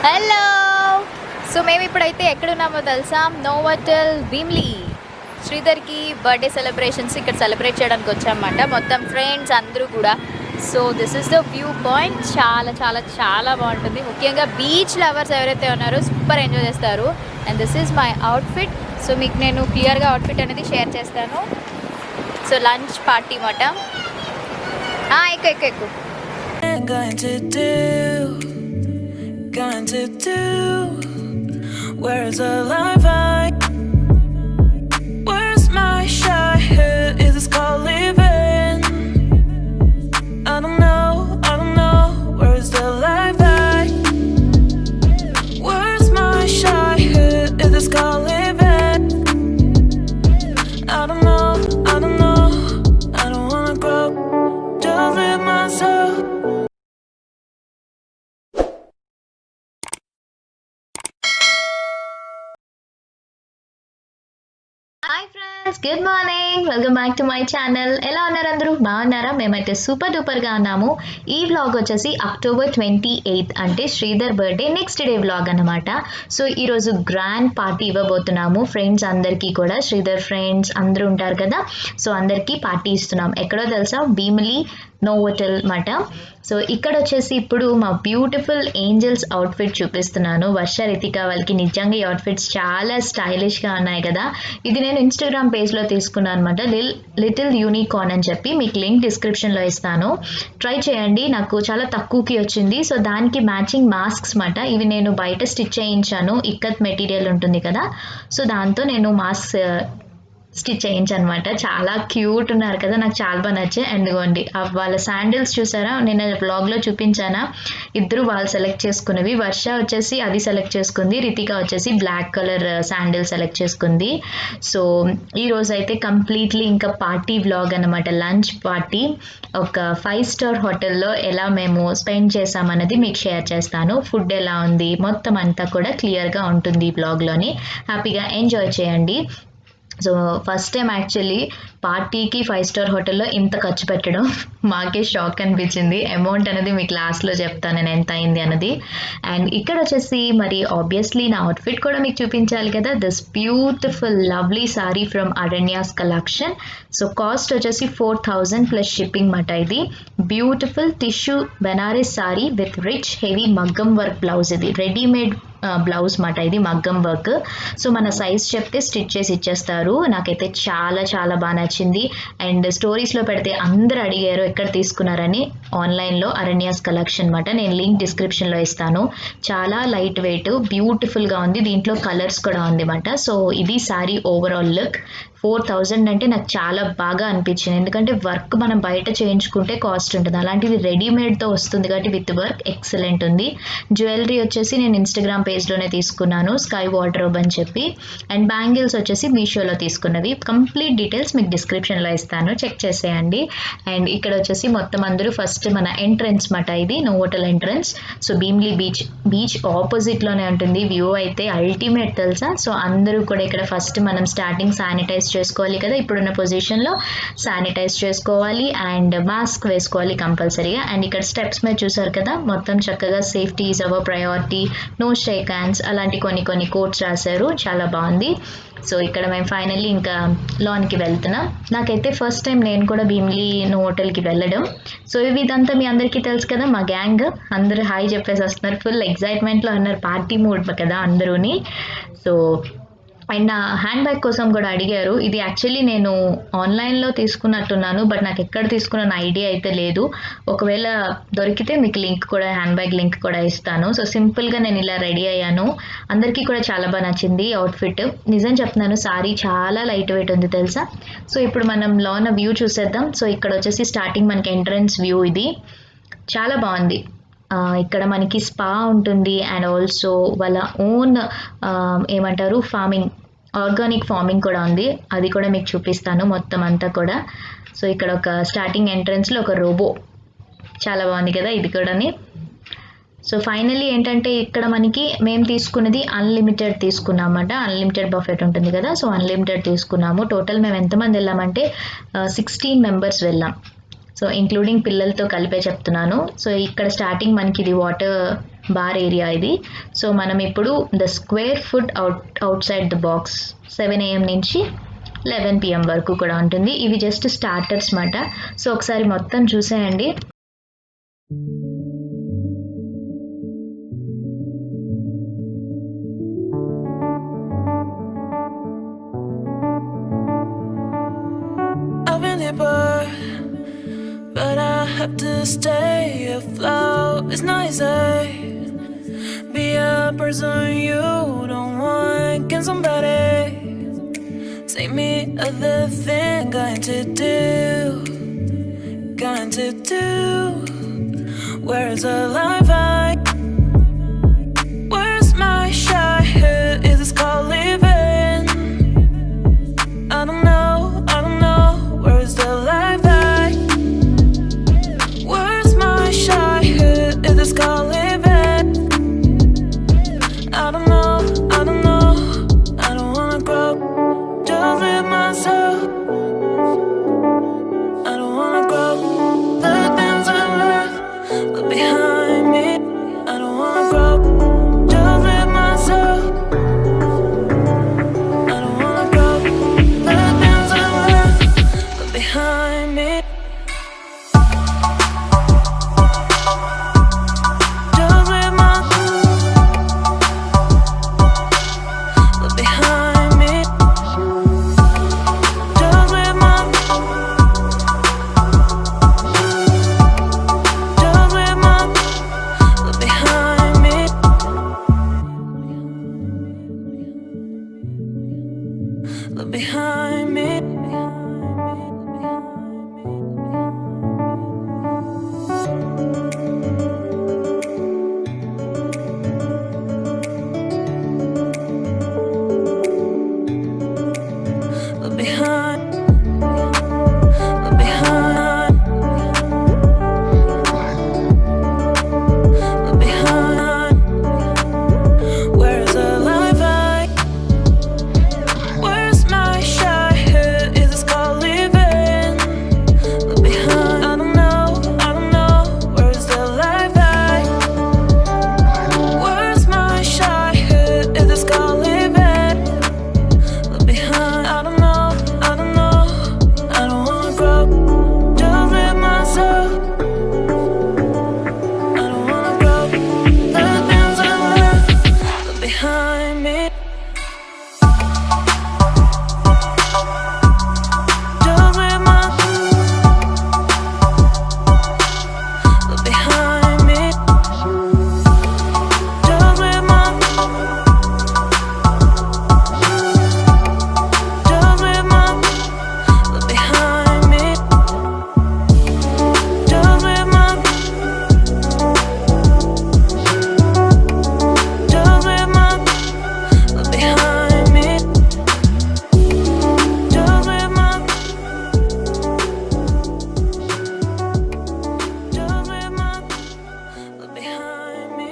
Hello. So మేము ఇప్పుడైతే ఎక్కడున్నామో తెలుసా? నోవాటెల్ భీమ్లీ. శ్రీధర్కి బర్త్డే సెలబ్రేషన్స్ ఇక్కడ సెలబ్రేట్ చేయడానికి వచ్చామన్నమాట, మొత్తం ఫ్రెండ్స్ అందరూ కూడా. So this is the view point. చాలా చాలా చాలా బాగుంటుంది. ముఖ్యంగా బీచ్ లవర్స్ ఎవరైతే ఉన్నారో సూపర్ ఎంజాయ్ చేస్తారు. And this is my outfit. So మీకు నేను క్లియర్గా అవుట్ఫిట్ అనేది షేర్ చేస్తాను. సో లంచ్ పార్టీ మాట. ఎక్కువ Where's the life where's my shy head? Is this called living? I don't know. Where's the life where's my shy head? Is this called living? I don't know. I don't wanna grow, just live myself. Hi friends, good morning. Welcome back to my channel. ఎలా ఉన్నారు అందరూ? బాగున్నారా? మేమైతే super డూపర్గా ఉన్నాము. ఈ vlog వచ్చేసి October 28 అంటే Sridhar birthday next day vlog అనమాట. సో ఈరోజు గ్రాండ్ పార్టీ ఇవ్వబోతున్నాము ఫ్రెండ్స్ అందరికీ కూడా. శ్రీధర్ ఫ్రెండ్స్ అందరూ ఉంటారు కదా, సో అందరికీ పార్టీ ఇస్తున్నాం. ఎక్కడో తెలుసా? భీమిలి నోవోటెల్ మాట. సో ఇక్కడ వచ్చేసి ఇప్పుడు మా బ్యూటిఫుల్ ఏంజల్స్ అవుట్ఫిట్ చూపిస్తున్నాను. వర్ష, రితిక వాళ్ళకి నిజంగా ఈ అవుట్ఫిట్స్ చాలా స్టైలిష్గా ఉన్నాయి కదా. ఇది నేను ఇన్స్టాగ్రామ్ పేజ్లో తీసుకున్నాను అనమాట, లిటిల్ యూనికార్న్ అని చెప్పి. మీకు లింక్ డిస్క్రిప్షన్లో ఇస్తాను, ట్రై చేయండి. నాకు చాలా తక్కువకి వచ్చింది. సో దానికి మ్యాచింగ్ మాస్క్స్ మాట. ఇవి నేను బయట స్టిచ్ చేయించాను, ఇక్కత్ మెటీరియల్ ఉంటుంది కదా, సో దాంతో నేను మాస్క్ స్టిచ్ చేయించనమాట. చాలా క్యూట్ ఉన్నారు కదా, నాకు చాలా బాగా నచ్చాయి. అండ్ ఇవ్వండి వాళ్ళ శాండిల్స్ చూసారా, నేను వ్లాగ్లో చూపించానా? ఇద్దరు వాళ్ళు సెలెక్ట్ చేసుకున్నవి. వర్ష వచ్చేసి అది సెలెక్ట్ చేసుకుంది, రితిక వచ్చేసి బ్లాక్ కలర్ శాండిల్ సెలెక్ట్ చేసుకుంది. సో ఈ రోజు అయితే కంప్లీట్లీ ఇంకా పార్టీ వ్లాగ్ అనమాట, లంచ్ పార్టీ. ఒక 5-star హోటల్లో ఎలా మేము స్పెండ్ చేసామన్నది మీకు షేర్ చేస్తాను. ఫుడ్ ఎలా ఉంది మొత్తం అంతా కూడా క్లియర్గా ఉంటుంది ఈ బ్లాగ్లోని. హ్యాపీగా ఎంజాయ్ చేయండి. సో ఫస్ట్ టైం యాక్చువల్లీ పార్టీకి 5-star హోటల్లో ఇంత ఖర్చు పెట్టడం మాకే షాక్ అనిపించింది. అమౌంట్ అనేది మీకు లాస్ట్లో చెప్తాను నేను ఎంత అయింది అన్నది. అండ్ ఇక్కడ వచ్చేసి మరి ఆబ్వియస్లీ నా అవుట్ఫిట్ కూడా మీకు చూపించాలి కదా. This beautiful lovely sari from Aranyas collection. So cost వచ్చేసి 4000 ప్లస్ షిప్పింగ్ మాట. ఇది beautiful tissue Banaras sari with rich heavy మగ్గం వర్క్ బ్లౌజ్. ఇది రెడీమేడ్ బ్లౌజ్ మాట, ఇది మగ్గం వర్క్. సో మన సైజ్ చెప్తే స్టిచ్ చేసి ఇచ్చేస్తారు. నాకైతే చాలా చాలా బాగా నచ్చింది. అండ్ స్టోరీస్లో పెడితే అందరు అడిగారు ఎక్కడ తీసుకున్నారని. ఆన్లైన్లో అరణ్యాస్ కలెక్షన్ మాట, నేను లింక్ డిస్క్రిప్షన్లో ఇస్తాను. చాలా లైట్ వెయిట్, బ్యూటిఫుల్గా ఉంది. దీంట్లో కలర్స్ కూడా ఉంది మాట. సో ఇది శారీ ఓవరాల్ లుక్. 4000 అంటే నాకు చాలా బాగా అనిపించింది, ఎందుకంటే వర్క్ మనం బయట చేయించుకుంటే కాస్ట్ ఉంటుంది, అలాంటిది రెడీమేడ్తో వస్తుంది కాబట్టి విత్ వర్క్ ఎక్సలెంట్ ఉంది. జ్యువెలరీ వచ్చేసి నేను ఇన్స్టాగ్రామ్ పేజ్లోనే తీసుకున్నాను, స్కై వార్డ్రోబ్ అని చెప్పి. అండ్ బ్యాంగిల్స్ వచ్చేసి మీషోలో తీసుకున్నవి. కంప్లీట్ డీటెయిల్స్ మీకు డిస్క్రిప్షన్లో ఇస్తాను, చెక్ చేసేయండి. అండ్ ఇక్కడ వచ్చేసి మొత్తం అందరూ ఫస్ట్ మన ఎంట్రన్స్ మాట, ఇది Novotel entrance. So Bheemili beach ఆపోజిట్లోనే ఉంటుంది. వ్యూ అయితే అల్టిమేట్ తెలుసా. సో అందరూ కూడా ఇక్కడ ఫస్ట్ మనం స్టార్టింగ్ శానిటైజ్ చేసుకోవాలి కదా, ఇప్పుడున్న పొజిషన్లో శానిటైజ్ చేసుకోవాలి అండ్ మాస్క్ వేసుకోవాలి కంపల్సరీగా. అండ్ ఇక్కడ స్టెప్స్ మీద చూసారు కదా, మొత్తం చక్కగా safety is our priority, no shake hands అలాంటి కొన్ని కోట్స్ రాశారు, చాలా బాగుంది. సో ఇక్కడ మేము ఫైనల్లీ ఇంకా లాన్కి వెళ్తున్నాం. నాకైతే ఫస్ట్ టైం నేను కూడా భీమ్లీ హోటల్కి వెళ్ళడం. సో ఇదంతా మీ అందరికీ తెలుసు కదా, మా గ్యాంగ్ అందరూ హాయ్ చెప్పేసి వస్తున్నారు. ఫుల్ ఎగ్జైట్మెంట్లో ఉన్నారు, పార్టీ మూడ్ కదా అందరూని. సో అండ్ నా హ్యాండ్ బ్యాగ్ కోసం కూడా అడిగారు. ఇది యాక్చువల్లీ నేను ఆన్లైన్లో తీసుకున్నట్టున్నాను, బట్ నాకు ఎక్కడ తీసుకున్న ఐడియా అయితే లేదు. ఒకవేళ దొరికితే మీకు లింక్ కూడా, హ్యాండ్ బ్యాగ్ లింక్ కూడా ఇస్తాను. సో సింపుల్గా నేను ఇలా రెడీ అయ్యాను. అందరికీ కూడా చాలా బాగా నచ్చింది అవుట్ఫిట్. నిజం చెప్తున్నాను, సారీ చాలా లైట్ వెయిట్ ఉంది తెలుసా. సో ఇప్పుడు మనం లోన వ్యూ చూసేద్దాం. సో ఇక్కడ వచ్చేసి స్టార్టింగ్ మనకి ఎంట్రన్స్ వ్యూ, ఇది చాలా బాగుంది. ఇక్కడ మనకి స్పా ఉంటుంది అండ్ ఆల్సో వాళ్ళ ఓన్ ఏమంటారు ఫార్మింగ్, ఆర్గానిక్ ఫార్మింగ్ కూడా ఉంది, అది కూడా మీకు చూపిస్తాను మొత్తం అంతా కూడా. సో ఇక్కడ ఒక స్టార్టింగ్ ఎంట్రన్స్లో ఒక రోబో, చాలా బాగుంది కదా ఇది కూడాని. సో ఫైనల్లీ ఏంటంటే ఇక్కడ మనకి మేము తీసుకున్నది అన్లిమిటెడ్ తీసుకున్నామన్నమాట. అన్లిమిటెడ్ బఫెట్ ఉంటుంది కదా, సో అన్లిమిటెడ్ తీసుకున్నాము. టోటల్ మేము ఎంతమంది వెళ్ళామంటే 16 మెంబర్స్ వెళ్ళాం. సో ఇంక్లూడింగ్ పిల్లలతో కలిపే చెప్తున్నాను. సో ఇక్కడ స్టార్టింగ్ మనకి ఇది వాటర్ బార్ ఏరియా ఇది. సో మనం ఇప్పుడు the square foot out side the box 7 AM నుంచి 11 PM వరకు కూడా ఉంటుంది. ఇవి జస్ట్ స్టార్టర్స్ మాట. సో ఒకసారి మొత్తం చూసేయండి. I've been here before, but I have to stay afloat. It's not easy. Be a person you don't want. Can somebody take me other thing? Going to do. Where's the life where's my shy head? Is this called living? I don't know. Where's the life where's my shy head? Is this called living? I don't know. I don't wanna grow. Just live myself. I don't wanna grow. The things I left behind me. I don't wanna grow. Just live myself. I don't wanna grow. The things I left behind me. Just live behind me. Just live behind me. Look behind me. Look behind. Look behind. Look behind. Where's the life where's my shy head? Is this called living? Look behind. I don't know. Where's the life where's my shy head? Is this called living? Look behind. I don't know. I don't wanna grow. Just live myself. I don't wanna grow. The things I left behind me. Just live behind me. Just live behind me. Just live behind me. Just live behind me.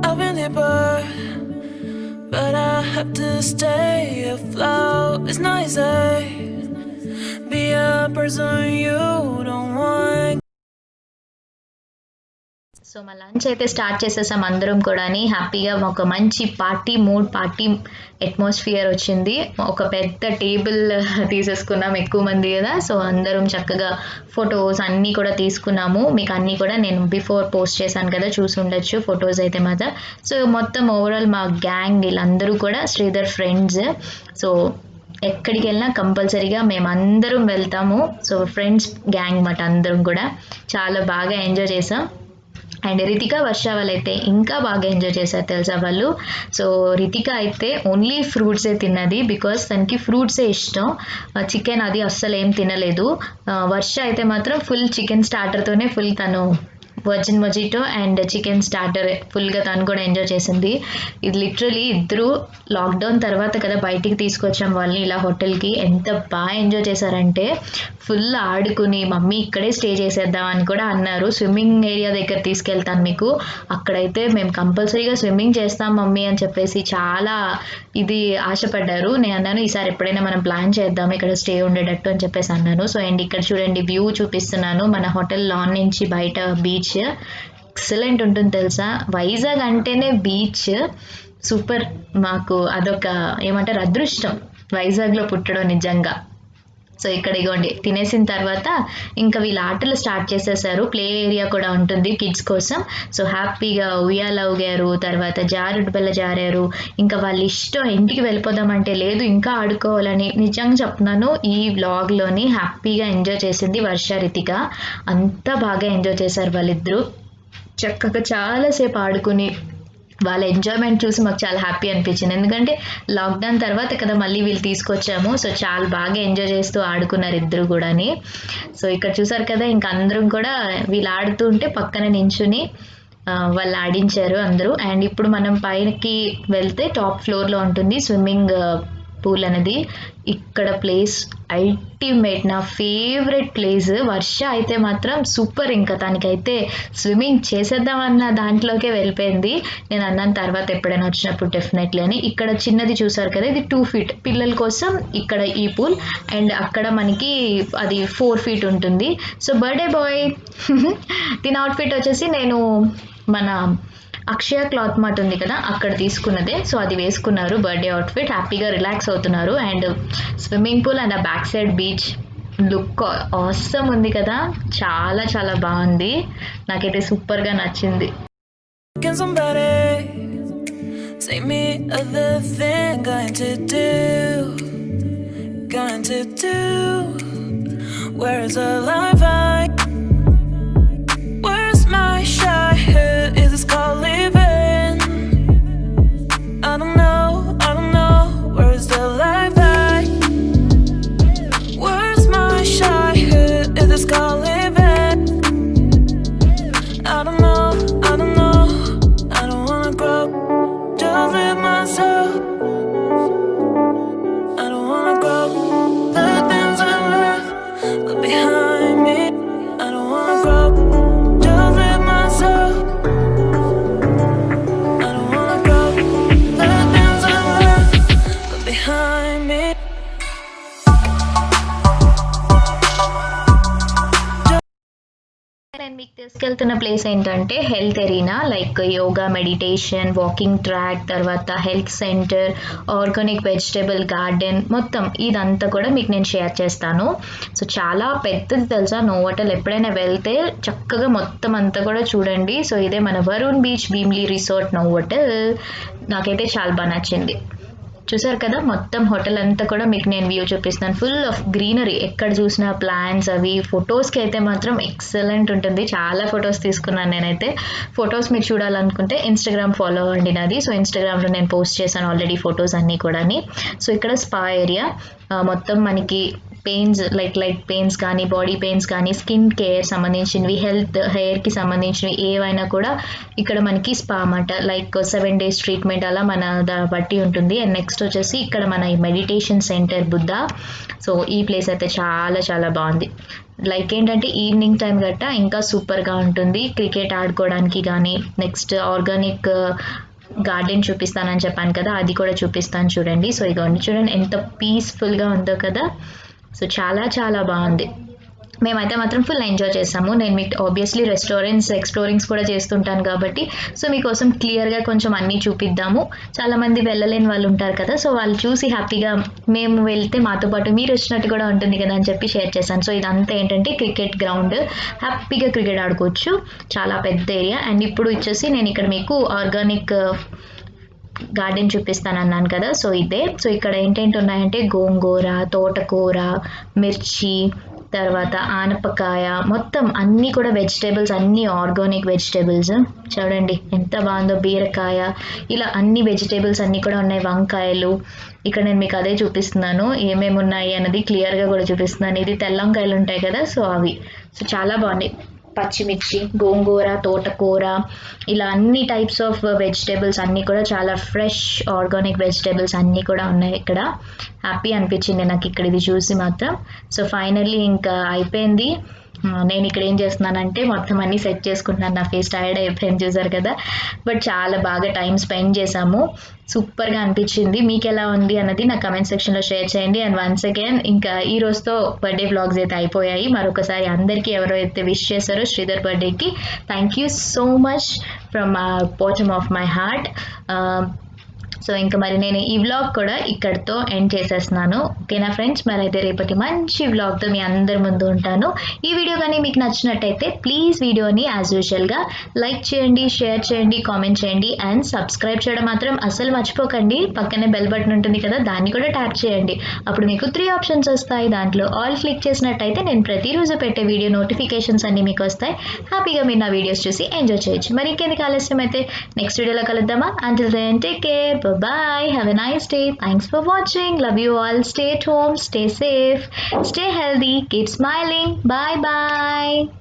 I've been here before, but I have to stay afloat. It's not easy. Be a person you don't want. So మా lunch అయితే start చేసేసాం అందరం కూడా. హ్యాపీగా ఒక మంచి party atmosphere వచ్చింది. ఒక పెద్ద టేబుల్ తీసేసుకున్నాం, ఎక్కువ మంది కదా. సో అందరం చక్కగా ఫొటోస్ అన్నీ కూడా తీసుకున్నాము. మీకు అన్నీ కూడా నేను బిఫోర్ పోస్ట్ చేశాను కదా, చూసి ఉండొచ్చు ఫొటోస్ అయితే మాత్రం. సో మొత్తం ఓవరాల్ మా గ్యాంగ్ వీళ్ళందరూ కూడా శ్రీధర్ ఫ్రెండ్స్. సో ఎక్కడికి వెళ్ళినా కంపల్సరీగా మేమందరం వెళ్తాము. సో ఫ్రెండ్స్ గ్యాంగ్ మాట అందరం కూడా చాలా బాగా ఎంజాయ్ చేసాం. అండ్ రితిక, వర్ష వాళ్ళైతే ఇంకా బాగా ఎంజాయ్ చేశారు తెలుసా వాళ్ళు. సో రితిక అయితే ఓన్లీ ఫ్రూట్సే తిన్నది, బికాస్ తనకి ఫ్రూట్సే ఇష్టం. చికెన్ అది అస్సలు ఏం తినలేదు. వర్ష అయితే మాత్రం ఫుల్ చికెన్ స్టార్టర్తోనే ఫుల్ తను virgin mojito and chicken starter ఫుల్గా తను కూడా ఎంజాయ్ చేసింది. ఇది లిటరలీ ఇద్దరు లాక్డౌన్ తర్వాత కదా బయటికి తీసుకొచ్చాం వాళ్ళని ఇలా హోటల్కి. ఎంత బాగా ఎంజాయ్ చేశారంటే ఫుల్ ఆడుకుని మమ్మీ ఇక్కడే స్టే చేసేద్దాం అని కూడా అన్నారు. స్విమ్మింగ్ ఏరియా దగ్గర తీసుకెళ్తాను మీకు, అక్కడైతే మేము కంపల్సరీగా స్విమ్మింగ్ చేస్తాం మమ్మీ అని చెప్పేసి చాలా ఇది ఆశపడ్డారు. నేను అన్నాను ఈసారి ఎప్పుడైనా మనం ప్లాన్ చేద్దాం ఇక్కడ స్టే ఉండేటట్టు అని చెప్పేసి అన్నాను. సో అండ్ ఇక్కడ చూడండి వ్యూ చూపిస్తున్నాను మన హోటల్ లాన్ నుంచి బయట బీచ్. ఎక్సలెంట్ ఉంటుంది తెలుసా, వైజాగ్ అంటేనే బీచ్ సూపర్. మాకు అదొక ఏమంటారు అదృష్టం వైజాగ్లో పుట్టడం నిజంగా. సో ఇక్కడ ఇగోండి తినేసిన తర్వాత ఇంకా వీళ్ళ ఆటలు స్టార్ట్ చేసేసారు. ప్లే ఏరియా కూడా ఉంటుంది కిడ్స్ కోసం. సో హ్యాపీగా ఉయ్యాల ఊగారు, తర్వాత జారుడు బల్ల జారారు. ఇంకా వాళ్ళ ఇష్టం ఇంటికి వెళ్ళిపోదామంటే లేదు ఇంకా ఆడుకోవాలని. నిజంగా చెప్తున్నాను ఈ వ్లాగ్లోని హ్యాపీగా ఎంజాయ్ చేసింది వర్ష రితిక. అంతా బాగా ఎంజాయ్ చేశారు వాళ్ళిద్దరూ. చక్కగా చాలాసేపు ఆడుకుని వాళ్ళ ఎంజాయ్మెంట్ చూసి మాకు చాలా హ్యాపీ అనిపించింది. ఎందుకంటే లాక్డౌన్ తర్వాత కదా మళ్ళీ వీళ్ళు తీసుకొచ్చాము. సో చాలా బాగా ఎంజాయ్ చేస్తూ ఆడుకున్నారు ఇద్దరు కూడాని. సో ఇక్కడ చూసారు కదా ఇంకా అందరం కూడా వీళ్ళు ఆడుతూ ఉంటే పక్కన నించుని వాళ్ళు ఆడించారు అందరూ. అండ్ ఇప్పుడు మనం పైనకి వెళ్తే టాప్ ఫ్లోర్లో ఉంటుంది స్విమ్మింగ్ పూల్ అనేది. ఇక్కడ ప్లేస్ అల్టిమేట్, నా ఫేవరెట్ ప్లేస్. వర్ష అయితే మాత్రం సూపర్, ఇంకా తనకైతే స్విమ్మింగ్ చేసేద్దామన్న దాంట్లోకే వెళ్ళిపోయింది. నేను అన్నాను తర్వాత ఎప్పుడైనా వచ్చినప్పుడు డెఫినెట్లీ అని. ఇక్కడ చిన్నది చూసారు కదా ఇది 2 feet పిల్లల కోసం ఇక్కడ ఈ పూల్, అండ్ అక్కడ మనకి అది 4 feet ఉంటుంది. సో బర్త్డే బాయ్ దీని అవుట్ఫిట్ వచ్చేసి నేను మన అక్షయ క్లాత్ మార్ట్ ఉంది కదా అక్కడ తీసుకున్నదే. సో అది వేసుకున్నారు బర్త్డే అవుట్ఫిట్, హ్యాపీగా రిలాక్స్ అవుతున్నారు. అండ్ స్విమ్మింగ్ పూల్ అండ్ ఆ back side beach look awesome ఉంది కదా, చాలా చాలా బాగుంది. నాకైతే సూపర్గా నచ్చింది. Can somebody say me other thing going to do? Where is the life where's my shy head? Is this called living? I don't know. Where is the life where's my shy head? Is this called living? I don't know. I don't wanna grow, just live myself. I don't wanna grow, the things I left behind me. I don't wanna grow, just live myself. I don't wanna grow, the things I left behind me. నేను మీకు తీసుకెళ్తున్న place ఏంటంటే health arena, like yoga, meditation, walking track, తర్వాత health centre, organic vegetable garden, మొత్తం ఇదంతా కూడా మీకు నేను షేర్ చేస్తాను. సో చాలా పెద్దది తెలుసా నోవోటల్. ఎప్పుడైనా వెళ్తే చక్కగా మొత్తం అంతా కూడా చూడండి. సో ఇదే మన Varun beach Bheemli resort Novotel. నాకైతే చాలా బాగా నచ్చింది. చూసారు కదా మొత్తం హోటల్ అంతా కూడా మీకు నేను వ్యూ చూపిస్తున్నాను. ఫుల్ ఆఫ్ గ్రీనరీ, ఎక్కడ చూసినా ప్లాంట్స్ అవి. ఫొటోస్కి అయితే మాత్రం ఎక్సలెంట్ ఉంటుంది. చాలా ఫొటోస్ తీసుకున్నాను నేనైతే. ఫొటోస్ మీరు చూడాలనుకుంటే ఇన్స్టాగ్రామ్ ఫాలో అవ్వండి నాది. సో ఇన్స్టాగ్రామ్లో నేను పోస్ట్ చేశాను ఆల్రెడీ ఫొటోస్ అన్నీ కూడాని. సో ఇక్కడ స్పా ఏరియా మొత్తం మనకి పెయిన్స్ లైక్ పెయిన్స్ కానీ, బాడీ పెయిన్స్ కానీ, స్కిన్ కేర్ సంబంధించినవి, హెయిర్కి సంబంధించినవి ఏవైనా కూడా ఇక్కడ మనకి స్పా అన్నమాట. లైక్ 7 days ట్రీట్మెంట్ అలా మన బట్టి ఉంటుంది. అండ్ నెక్స్ట్ వచ్చేసి ఇక్కడ మన మెడిటేషన్ సెంటర్ బుద్ధ. సో ఈ ప్లేస్ అయితే చాలా చాలా బాగుంది. లైక్ ఏంటంటే ఈవినింగ్ టైం గట్ట ఇంకా సూపర్గా ఉంటుంది క్రికెట్ ఆడుకోవడానికి కానీ. నెక్స్ట్ ఆర్గానిక్ గార్డెన్ చూపిస్తానని చెప్పాను కదా, అది కూడా చూపిస్తాను చూడండి. సో ఇదిగోండి చూడండి ఎంత పీస్ఫుల్గా ఉందో కదా. సో చాలా చాలా బాగుంది. మేమైతే మాత్రం ఫుల్ ఎంజాయ్ చేసాము. నేను మీకు ఆబ్వియస్లీ రెస్టారెంట్స్ ఎక్స్ప్లోరింగ్స్ కూడా చేస్తుంటాను కాబట్టి సో మీకోసం క్లియర్గా కొంచెం అన్నీ చూపిద్దాము. చాలామంది వెళ్ళలేని వాళ్ళు ఉంటారు కదా, సో వాళ్ళు చూసి హ్యాపీగా మేము వెళ్తే మాతో పాటు మీరు వచ్చినట్టు కూడా ఉంటుంది కదా అని చెప్పి షేర్ చేశాను. సో ఇదంతా ఏంటంటే క్రికెట్ గ్రౌండ్, హ్యాపీగా క్రికెట్ ఆడుకోవచ్చు, చాలా పెద్ద ఏరియా. అండ్ ఇప్పుడు వచ్చేసి నేను ఇక్కడ మీకు ఆర్గానిక్ గార్డెన్ చూపిస్తాను అన్నాను కదా, సో ఇదే. సో ఇక్కడ ఏంటేంటి ఉన్నాయంటే గోంగూర, తోటకూర, మిర్చి, తర్వాత ఆనపకాయ, మొత్తం అన్నీ కూడా వెజిటేబుల్స్, అన్నీ ఆర్గానిక్ వెజిటేబుల్స్. చూడండి ఎంత బాగుందో, బీరకాయ, ఇలా అన్ని వెజిటేబుల్స్ అన్నీ కూడా ఉన్నాయి. వంకాయలు, ఇక్కడ నేను మీకు అదే చూపిస్తున్నాను ఏమేమి ఉన్నాయి అన్నది క్లియర్గా కూడా చూపిస్తున్నాను. ఇది తెల్ల వంకాయలు ఉంటాయి కదా, సో అవి. సో చాలా బాగున్నాయి. పచ్చిమిర్చి, గోంగూర, తోటకూర, ఇలా అన్ని టైప్స్ ఆఫ్ వెజిటేబుల్స్ అన్నీ కూడా చాలా ఫ్రెష్ ఆర్గానిక్ వెజిటేబుల్స్ అన్నీ కూడా ఉన్నాయి ఇక్కడ. హ్యాపీ అనిపించింది నాకు ఇక్కడ ఇది చూసి మాత్రం. సో ఫైనల్లీ ఇంకా అయిపోయింది. నేను ఇక్కడ ఏం చేస్తున్నానంటే మొత్తం అన్నీ సెట్ చేసుకుంటున్నాను. నా ఫేస్ టైర్డ్ అయిపోయింది చూసారు కదా, బట్ చాలా బాగా టైం స్పెండ్ చేశాము. సూపర్గా అనిపించింది. మీకు ఎలా ఉంది అన్నది నా కమెంట్ సెక్షన్లో షేర్ చేయండి. అండ్ వన్స్ అగైన్ ఇంకా ఈ రోజుతో బర్త్డే వ్లాగ్స్ అయితే అయిపోయాయి. మరొకసారి అందరికీ ఎవరో అయితే విష్ చేశారో శ్రీధర్ బర్త్డేకి thank you so much from bottom of my heart. So ఇంకా మరి నేను ఈ వ్లాగ్ కూడా ఇక్కడితో ఎండ్ చేసేస్తున్నాను. ఓకేనా ఫ్రెండ్స్, మరి అయితే రేపటి మంచి వ్లాగ్తో మీ అందరి ముందు ఉంటాను. ఈ వీడియో కానీ మీకు నచ్చినట్టయితే ప్లీజ్ వీడియోని యాజ్ యూజువల్గా లైక్ చేయండి, షేర్ చేయండి, కామెంట్ చేయండి అండ్ సబ్స్క్రైబ్ చేయడం మాత్రం అస్సలు మర్చిపోకండి. పక్కనే బెల్ బటన్ ఉంటుంది కదా, దాన్ని కూడా ట్యాప్ చేయండి. అప్పుడు మీకు 3 ఆప్షన్స్ వస్తాయి. దాంట్లో ఆల్ క్లిక్ చేసినట్టయితే నేను ప్రతిరోజు పెట్టే వీడియో నోటిఫికేషన్స్ అన్నీ మీకు వస్తాయి. హ్యాపీగా మీరు నా వీడియోస్ చూసి ఎంజాయ్ చేయొచ్చు. మరి ఇంకెందుకు ఆలస్యం అయితే నెక్స్ట్ వీడియోలో కలుద్దామా. Until then take care, bye, have a nice day. Thanks for watching. Love you all. Stay at home, stay safe, stay healthy, keep smiling. Bye bye.